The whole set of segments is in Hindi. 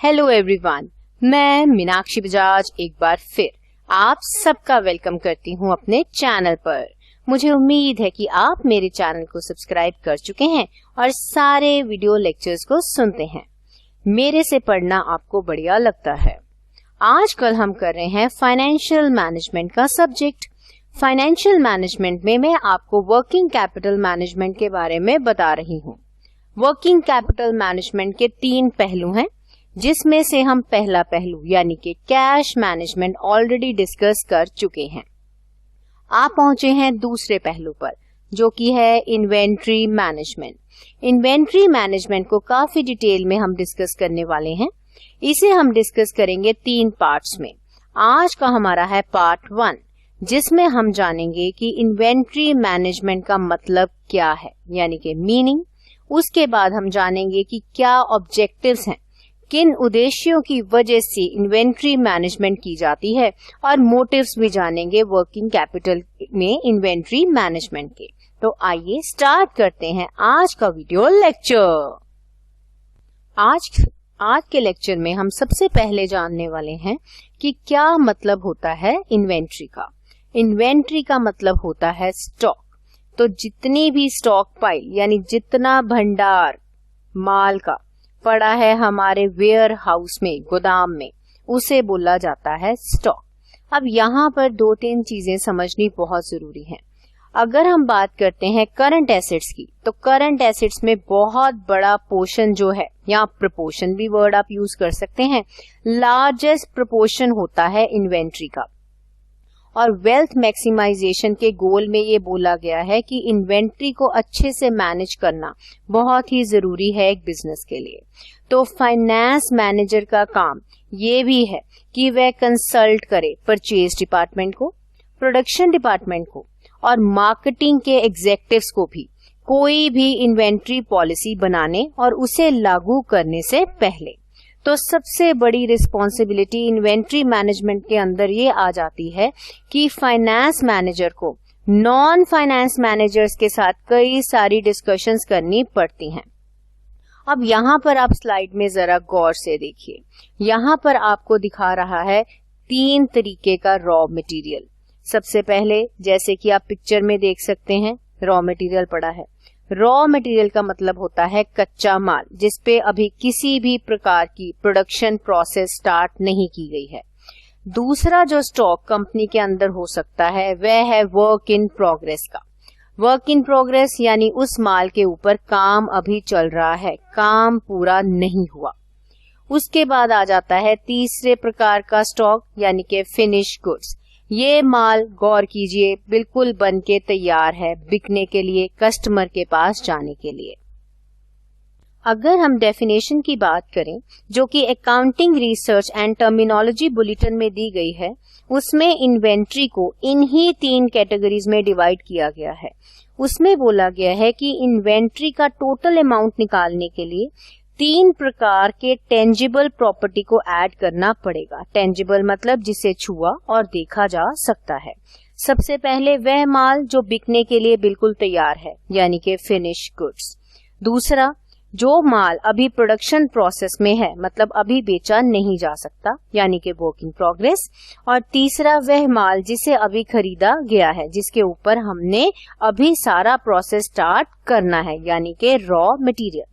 हेलो एवरीवन, मैं मीनाक्षी बजाज एक बार फिर आप सबका वेलकम करती हूं अपने चैनल पर। मुझे उम्मीद है कि आप मेरे चैनल को सब्सक्राइब कर चुके हैं और सारे वीडियो लेक्चर्स को सुनते हैं। मेरे से पढ़ना आपको बढ़िया लगता है। आजकल हम कर रहे हैं फाइनेंशियल मैनेजमेंट का सब्जेक्ट। फाइनेंशियल मैनेजमेंट में मैं आपको वर्किंग कैपिटल मैनेजमेंट के बारे में बता रही हूँ। वर्किंग कैपिटल मैनेजमेंट के 3 पहलू हैं, जिसमें से हम पहला पहलू यानी कि कैश मैनेजमेंट ऑलरेडी डिस्कस कर चुके हैं। आप पहुंचे हैं दूसरे पहलू पर, जो कि है इन्वेंट्री मैनेजमेंट। इन्वेंट्री मैनेजमेंट को काफी डिटेल में हम डिस्कस करने वाले हैं। इसे हम डिस्कस करेंगे 3 पार्ट्स में। आज का हमारा है पार्ट 1, जिसमें हम जानेंगे कि इन्वेंट्री मैनेजमेंट का मतलब क्या है, यानी कि मीनिंग। उसके बाद हम जानेंगे कि क्या ऑब्जेक्टिव्स हैं, किन उद्देश्यों की वजह से इन्वेंट्री मैनेजमेंट की जाती है, और मोटिव्स भी जानेंगे वर्किंग कैपिटल में इन्वेंट्री मैनेजमेंट के। तो आइए स्टार्ट करते हैं आज का वीडियो लेक्चर। आज के लेक्चर में हम सबसे पहले जानने वाले हैं कि क्या मतलब होता है इन्वेंट्री का। इन्वेंट्री का मतलब होता है स्टॉक। तो जितनी भी स्टॉक पाइल यानी जितना भंडार माल का पड़ा है हमारे वेयर हाउस में, गोदाम में, उसे बोला जाता है स्टॉक। अब यहाँ पर 2-3 चीजें समझनी बहुत जरूरी हैं। अगर हम बात करते हैं करंट एसेट्स की, तो करंट एसेट्स में बहुत बड़ा पोर्शन जो है, या प्रपोर्शन भी वर्ड आप यूज कर सकते हैं, लार्जेस्ट प्रपोर्शन होता है इन्वेंट्री का। और वेल्थ मैक्सिमाइजेशन के गोल में ये बोला गया है कि इन्वेंट्री को अच्छे से मैनेज करना बहुत ही जरूरी है एक बिजनेस के लिए। तो फाइनेंस मैनेजर का काम ये भी है कि वह कंसल्ट करे परचेज डिपार्टमेंट को, प्रोडक्शन डिपार्टमेंट को और मार्केटिंग के एग्जेक्टिव्स को भी, कोई भी इन्वेंट्री पॉलिसी बनाने और उसे लागू करने से पहले। तो सबसे बड़ी रिस्पॉन्सिबिलिटी इन्वेंट्री मैनेजमेंट के अंदर ये आ जाती है कि फाइनेंस मैनेजर को नॉन फाइनेंस मैनेजर्स के साथ कई सारी डिस्कशंस करनी पड़ती हैं। अब यहाँ पर आप स्लाइड में जरा गौर से देखिए। यहाँ पर आपको दिखा रहा है 3 तरीके का रॉ मटेरियल। सबसे पहले, जैसे कि आप पिक्चर में देख सकते हैं, रॉ मटेरियल पड़ा है। रॉ मटेरियल का मतलब होता है कच्चा माल, जिसपे अभी किसी भी प्रकार की प्रोडक्शन प्रोसेस स्टार्ट नहीं की गई है। दूसरा जो स्टॉक कंपनी के अंदर हो सकता है, वह है वर्क इन प्रोग्रेस का। वर्क इन प्रोग्रेस यानी उस माल के ऊपर काम अभी चल रहा है, काम पूरा नहीं हुआ। उसके बाद आ जाता है तीसरे प्रकार का स्टॉक, यानी कि फिनिश गुड्स। ये माल, गौर कीजिए, बिल्कुल बन के तैयार है बिकने के लिए, कस्टमर के पास जाने के लिए। अगर हम डेफिनेशन की बात करें, जो कि accounting research and terminology bulletin में दी गई है, उसमें इन्वेंट्री को इन्हीं 3 कैटेगरीज में डिवाइड किया गया है। उसमें बोला गया है कि इन्वेंट्री का टोटल अमाउंट निकालने के लिए 3 प्रकार के टेंजिबल प्रॉपर्टी को ऐड करना पड़ेगा। टेंजिबल मतलब जिसे छुआ और देखा जा सकता है। सबसे पहले वह माल जो बिकने के लिए बिल्कुल तैयार है, यानी कि फिनिश गुड्स। दूसरा, जो माल अभी प्रोडक्शन प्रोसेस में है, मतलब अभी बेचा नहीं जा सकता, यानी कि वर्क इन प्रोग्रेस। और तीसरा, वह माल जिसे अभी खरीदा गया है, जिसके ऊपर हमने अभी सारा प्रोसेस स्टार्ट करना है, यानी कि रॉ मटेरियल।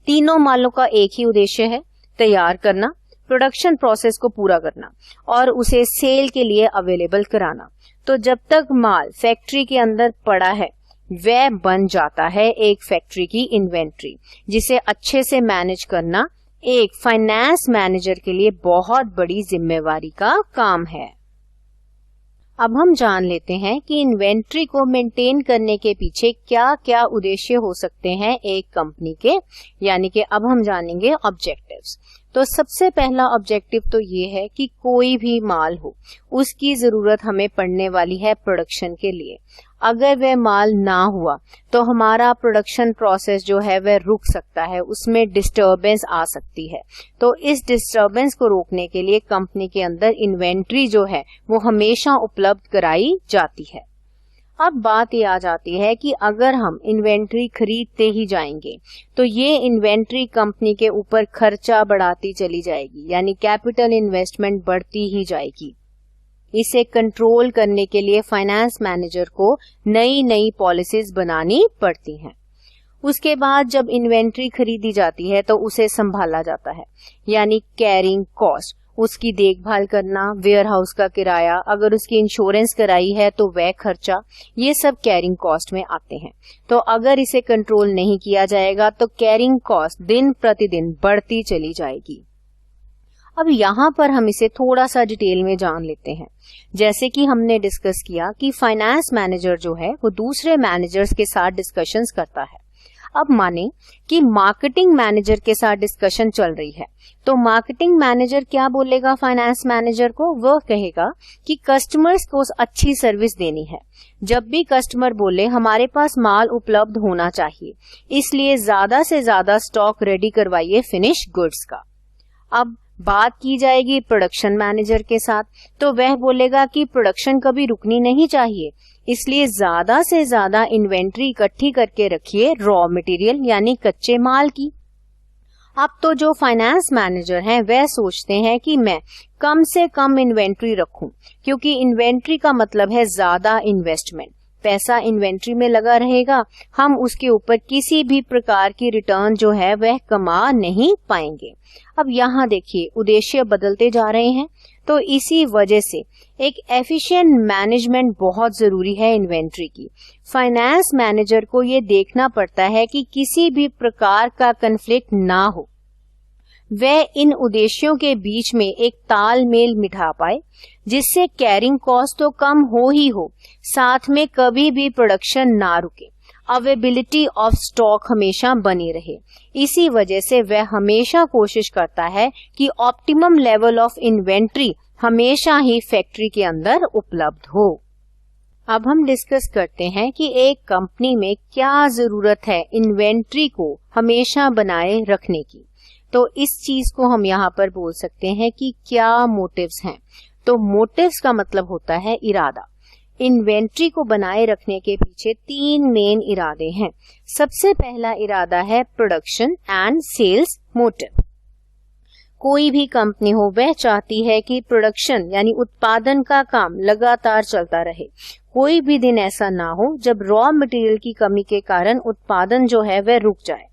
तीनों मालों का एक ही उद्देश्य है, तैयार करना, प्रोडक्शन प्रोसेस को पूरा करना और उसे सेल के लिए अवेलेबल कराना। तो जब तक माल फैक्ट्री के अंदर पड़ा है, वह बन जाता है एक फैक्ट्री की इन्वेंट्री, जिसे अच्छे से मैनेज करना एक फाइनेंस मैनेजर के लिए बहुत बड़ी जिम्मेवारी का काम है। अब हम जान लेते हैं कि इन्वेंट्री को मेंटेन करने के पीछे क्या क्या उद्देश्य हो सकते हैं एक कंपनी के, यानी कि अब हम जानेंगे ऑब्जेक्टिव्स। तो सबसे पहला ऑब्जेक्टिव तो ये है कि कोई भी माल हो, उसकी जरूरत हमें पड़ने वाली है प्रोडक्शन के लिए। अगर वह माल ना हुआ तो हमारा प्रोडक्शन प्रोसेस जो है वह रुक सकता है, उसमें डिस्टरबेंस आ सकती है। तो इस डिस्टरबेंस को रोकने के लिए कंपनी के अंदर इन्वेंट्री जो है वो हमेशा उपलब्ध कराई जाती है। अब बात ये आ जाती है कि अगर हम इन्वेंट्री खरीदते ही जाएंगे तो ये इन्वेंट्री कंपनी के ऊपर खर्चा बढ़ाती चली जाएगी, यानी कैपिटल इन्वेस्टमेंट बढ़ती ही जाएगी। इसे कंट्रोल करने के लिए फाइनेंस मैनेजर को नई नई पॉलिसीज बनानी पड़ती हैं। उसके बाद जब इन्वेंट्री खरीदी जाती है तो उसे संभाला जाता है, यानी कैरिंग कॉस्ट, उसकी देखभाल करना, वेयर हाउस का किराया, अगर उसकी इंश्योरेंस कराई है तो वह खर्चा, ये सब कैरिंग कॉस्ट में आते हैं। तो अगर इसे कंट्रोल नहीं किया जाएगा तो कैरिंग कॉस्ट दिन प्रतिदिन बढ़ती चली जाएगी। अब यहाँ पर हम इसे थोड़ा सा डिटेल में जान लेते हैं। जैसे कि हमने डिस्कस किया कि फाइनेंस मैनेजर जो है वो दूसरे मैनेजर्स के साथ डिस्कशंस करता है। अब माने कि मार्केटिंग मैनेजर के साथ डिस्कशन चल रही है, तो मार्केटिंग मैनेजर क्या बोलेगा फाइनेंस मैनेजर को? वह कहेगा कि कस्टमर्स को अच्छी सर्विस देनी है। जब भी कस्टमर बोले हमारे पास माल उपलब्ध होना चाहिए, इसलिए ज्यादा से ज्यादा स्टॉक रेडी करवाइए फिनिश गुड्स का। अब बात की जाएगी प्रोडक्शन मैनेजर के साथ, तो वह बोलेगा कि प्रोडक्शन कभी रुकनी नहीं चाहिए, इसलिए ज्यादा से ज्यादा इन्वेंट्री इकट्ठी करके रखिए रॉ मटेरियल यानी कच्चे माल की। अब तो जो फाइनेंस मैनेजर हैं वह सोचते हैं कि मैं कम से कम इन्वेंट्री रखूं, क्योंकि इन्वेंट्री का मतलब है ज्यादा इन्वेस्टमेंट। पैसा इन्वेंट्री में लगा रहेगा, हम उसके ऊपर किसी भी प्रकार की रिटर्न जो है वह कमा नहीं पाएंगे। अब यहाँ देखिए उद्देश्य बदलते जा रहे हैं, तो इसी वजह से एक एफिशिएंट मैनेजमेंट बहुत जरूरी है इन्वेंट्री की। फाइनेंस मैनेजर को ये देखना पड़ता है कि किसी भी प्रकार का कन्फ्लिक्ट ना हो, वह इन उद्देश्यों के बीच में एक तालमेल बिठा पाए, जिससे कैरिंग कॉस्ट तो कम हो ही हो, साथ में कभी भी प्रोडक्शन ना रुके, अवेलेबिलिटी ऑफ स्टॉक हमेशा बनी रहे। इसी वजह से वह हमेशा कोशिश करता है कि ऑप्टिमम लेवल ऑफ इन्वेंट्री हमेशा ही फैक्ट्री के अंदर उपलब्ध हो। अब हम डिस्कस करते हैं कि एक कंपनी में क्या जरूरत है इन्वेंट्री को हमेशा बनाए रखने की। तो इस चीज को हम यहाँ पर बोल सकते हैं कि क्या मोटिव्स हैं। तो मोटिव्स का मतलब होता है इरादा। इन्वेंट्री को बनाए रखने के पीछे 3 मेन इरादे हैं। सबसे पहला इरादा है प्रोडक्शन एंड सेल्स मोटिव। कोई भी कंपनी हो वह चाहती है कि प्रोडक्शन यानी उत्पादन का काम लगातार चलता रहे। कोई भी दिन ऐसा ना हो जब रॉ मटेरियल की कमी के कारण उत्पादन जो है वह रुक जाए।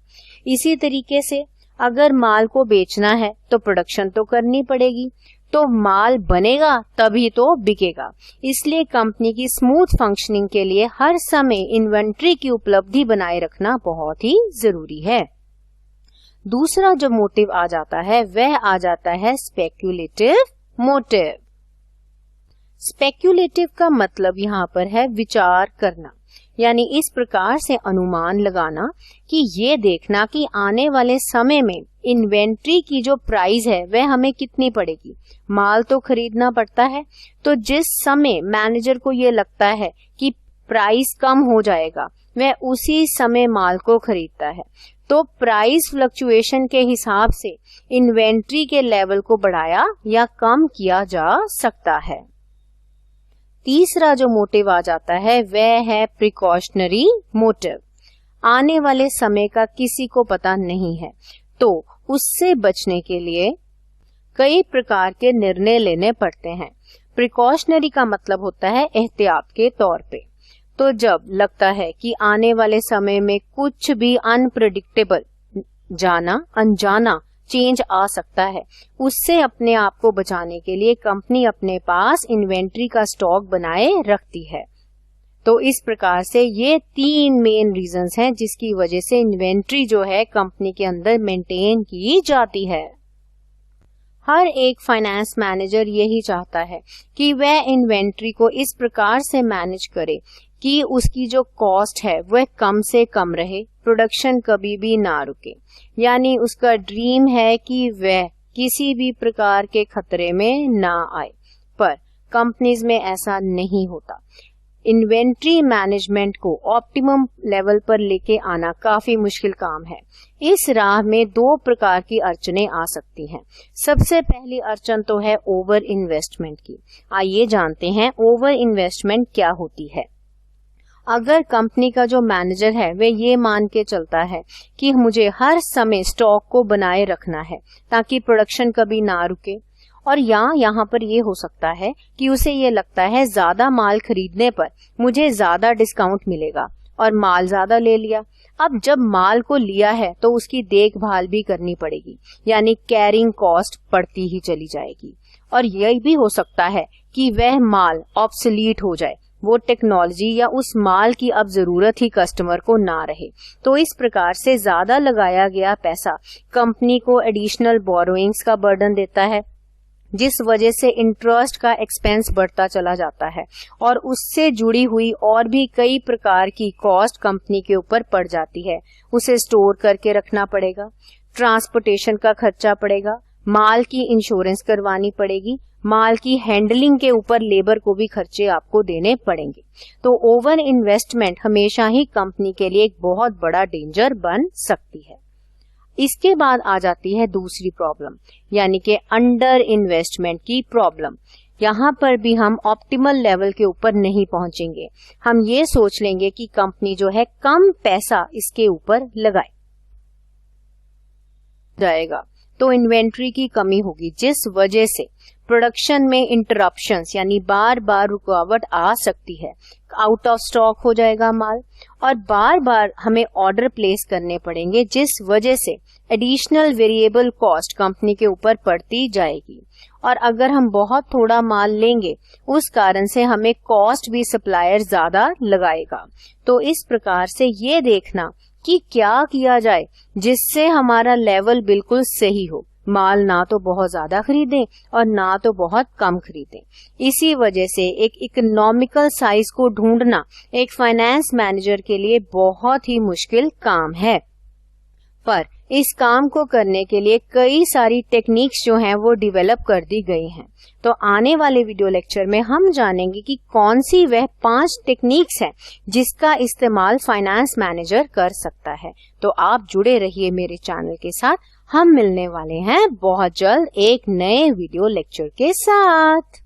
इसी तरीके से अगर माल को बेचना है तो प्रोडक्शन तो करनी पड़ेगी, तो माल बनेगा तभी तो बिकेगा। इसलिए कंपनी की स्मूथ फंक्शनिंग के लिए हर समय इन्वेंट्री की उपलब्धि बनाए रखना बहुत ही जरूरी है। दूसरा जो मोटिव आ जाता है वह आ जाता है स्पेक्यूलेटिव मोटिव। स्पेक्यूलेटिव का मतलब यहाँ पर है विचार करना, यानी इस प्रकार से अनुमान लगाना कि ये देखना कि आने वाले समय में इन्वेंट्री की जो प्राइस है वह हमें कितनी पड़ेगी। माल तो खरीदना पड़ता है, तो जिस समय मैनेजर को ये लगता है कि प्राइस कम हो जाएगा वह उसी समय माल को खरीदता है। तो प्राइस फ्लक्चुएशन के हिसाब से इन्वेंट्री के लेवल को बढ़ाया या कम किया जा सकता है। तीसरा जो मोटिव आ जाता है वह है प्रिकॉशनरी मोटिव। आने वाले समय का किसी को पता नहीं है, तो उससे बचने के लिए कई प्रकार के निर्णय लेने पड़ते हैं। प्रिकॉशनरी का मतलब होता है एहतियात के तौर पे। तो जब लगता है कि आने वाले समय में कुछ भी अनप्रेडिक्टेबल, जाना अनजाना चेंज आ सकता है, उससे अपने आप को बचाने के लिए कंपनी अपने पास इन्वेंट्री का स्टॉक बनाए रखती है। तो इस प्रकार से ये 3 मेन रीजंस हैं जिसकी वजह से इन्वेंट्री जो है कंपनी के अंदर मेंटेन की जाती है। हर एक फाइनेंस मैनेजर यही चाहता है कि वह इन्वेंट्री को इस प्रकार से मैनेज करे कि उसकी जो कॉस्ट है वह कम से कम रहे, प्रोडक्शन कभी भी ना रुके। यानी उसका ड्रीम है कि वह किसी भी प्रकार के खतरे में ना आए, पर कंपनीज में ऐसा नहीं होता। इन्वेंट्री मैनेजमेंट को ऑप्टिमम लेवल पर लेके आना काफी मुश्किल काम है। इस राह में 2 प्रकार की अड़चनें आ सकती हैं। सबसे पहली अड़चन तो है ओवर इन्वेस्टमेंट की। आइए जानते हैं ओवर इन्वेस्टमेंट क्या होती है। अगर कंपनी का जो मैनेजर है वह ये मान के चलता है कि मुझे हर समय स्टॉक को बनाए रखना है ताकि प्रोडक्शन कभी ना रुके, और यहाँ पर ये हो सकता है कि उसे ये लगता है ज्यादा माल खरीदने पर मुझे ज्यादा डिस्काउंट मिलेगा और माल ज्यादा ले लिया। अब जब माल को लिया है तो उसकी देखभाल भी करनी पड़ेगी, यानी कैरिंग कॉस्ट बढ़ती ही चली जाएगी। और यह भी हो सकता है कि वह माल ऑब्सोलीट हो जाए, वो टेक्नोलॉजी या उस माल की अब जरूरत ही कस्टमर को ना रहे। तो इस प्रकार से ज्यादा लगाया गया पैसा कंपनी को एडिशनल बोरोइंग्स का बर्डन देता है, जिस वजह से इंटरेस्ट का एक्सपेंस बढ़ता चला जाता है और उससे जुड़ी हुई और भी कई प्रकार की कॉस्ट कंपनी के ऊपर पड़ जाती है। उसे स्टोर करके रखना पड़ेगा, ट्रांसपोर्टेशन का खर्चा पड़ेगा, माल की इंश्योरेंस करवानी पड़ेगी, माल की हैंडलिंग के ऊपर लेबर को भी खर्चे आपको देने पड़ेंगे। तो ओवर इन्वेस्टमेंट हमेशा ही कंपनी के लिए एक बहुत बड़ा डेंजर बन सकती है। इसके बाद आ जाती है दूसरी प्रॉब्लम, यानी कि अंडर इन्वेस्टमेंट की प्रॉब्लम। यहाँ पर भी हम ऑप्टिमल लेवल के ऊपर नहीं पहुंचेंगे। हम ये सोच लेंगे कि कंपनी जो है कम पैसा इसके ऊपर लगाए जाएगा, तो इन्वेंट्री की कमी होगी, जिस वजह से प्रोडक्शन में इंटरप्शंस यानी बार बार रुकावट आ सकती है, आउट ऑफ स्टॉक हो जाएगा माल और बार बार हमें ऑर्डर प्लेस करने पड़ेंगे, जिस वजह से एडिशनल वेरिएबल कॉस्ट कंपनी के ऊपर पड़ती जाएगी। और अगर हम बहुत थोड़ा माल लेंगे उस कारण से हमें कॉस्ट भी सप्लायर ज्यादा लगाएगा। तो इस प्रकार से ये देखना कि क्या किया जाए जिससे हमारा लेवल बिल्कुल सही हो, माल ना तो बहुत ज्यादा खरीदें और ना तो बहुत कम खरीदें। इसी वजह से एक इकोनॉमिकल साइज को ढूंढना एक फाइनेंस मैनेजर के लिए बहुत ही मुश्किल काम है, पर इस काम को करने के लिए कई सारी टेक्निक्स जो हैं वो डेवलप कर दी गई हैं। तो आने वाले वीडियो लेक्चर में हम जानेंगे कि कौन सी वह 5 टेक्निक्स हैं जिसका इस्तेमाल फाइनेंस मैनेजर कर सकता है। तो आप जुड़े रहिए मेरे चैनल के साथ, हम मिलने वाले हैं बहुत जल्द एक नए वीडियो लेक्चर के साथ।